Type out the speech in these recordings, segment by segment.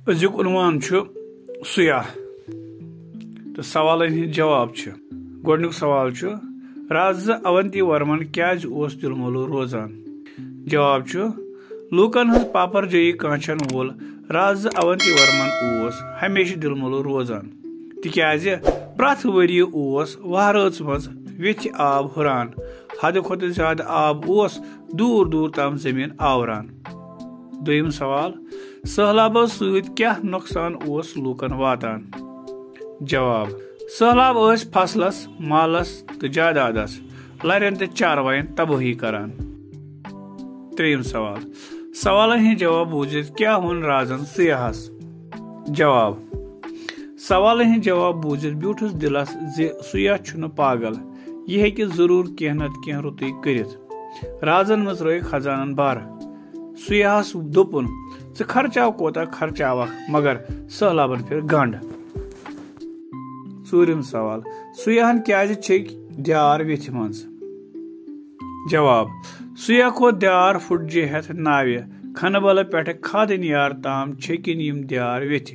अजुक उन्वान सुयाह तो सवाल जवाब गोडनुक सवाल राजा अवंती वर्मन क्याज ओस दिलमोलू रोजान। जवाब लूकन हज पापरजयी कांचन वोल राजा अवंती वर्मन ओस हमेशा दिलमोलू रोजान तिक्याज प्रथ वरी ओस वहरच मज वेथ आब हुरान हद खुद ज्यादा आब ओस दूर दूर तम जमीन आवरान। दोयम सवाल सहलाबो सत क्या नुकसान ओस लूकन वातान। जवाब सहलाब ओस फसलस मालस तो जायदादस लरन तो चारवायन तबाही करान। त्रेयम सवाल सवाल हिंद जवाब बूझित क्या वोन राजन सुयाहस। जवाब सवाल हिंद जवाब बूझित ब्यूठस दिलस जे सुयाह छुन पागल यह हेकि जरूर कह नत कह रुतुय करित राजन मज रह खजानन बार सुयाहस दोपुन च खर्चाव कोता खर्चाव मगर सहलाबन फिर गंड। चूरिम सवाल सुयाहन क्याज छेक द्यार वेथ मंज। जवाब सुयाह खो द्यार फुटजे हेथ नावे खनबल पेठ खादन यार ताम छेकिन यम द्यार वेथ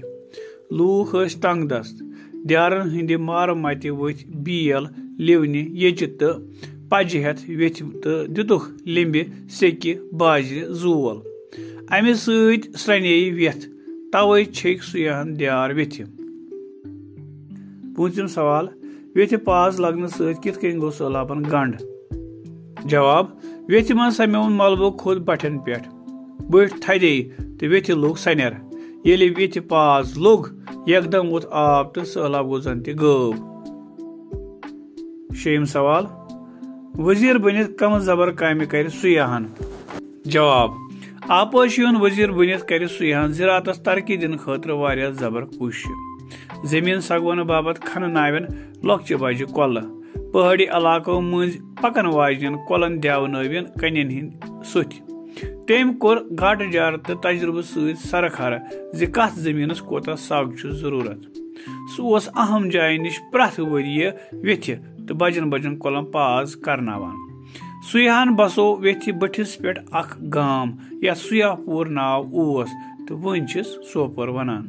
लूख हस तंग दस्त द्यारन हिंद मार मत वथ बील लिवनि यच तो पज हेथ वेथ तो दितुख लिंबि सेकि बाजि जोल अमि सत स्रने वेथ तवे छेक सुयाहन द्यार वेथ। पूंचम सवाल वेथ पाज लगन सत कित कन गो सहलाबन गंड। जवाब वेथ मन समेवन मलबो खोद बठन पेठ बठ थदे तो वेथ लोग सनर येले वेथ पाज लोग एकदम वोत आब तो सहलाब गो जन ते गब। शेम सवाल वजीर बनित कम जबर कामि कर सुयाहन। जवाब आपोशियन वजीर बनित कर सुयाहन ज़राअतस तरक्की दिन खतर वारिया जबर कोशिश जमीन सगवन बाबत खन नावन लॉक्चे बजि कोल पहाड़ी इलाकों मज पकन वाजन कोलन देवनवन कन्यन हिंद सुथ तेम कोर घाट जार तो तजुर्बे सत सरखर जि कथ जमीनस कोता सग जरूरत सह अहम जाय निश प्रथ वरिय वेथ तो बजन बजन कोलन पाज करनावान। सुयाहन बसो वेथ बठिस पेठ अख गाम या सुयाहपुर नाव ओस तो वन सोपोर वनान।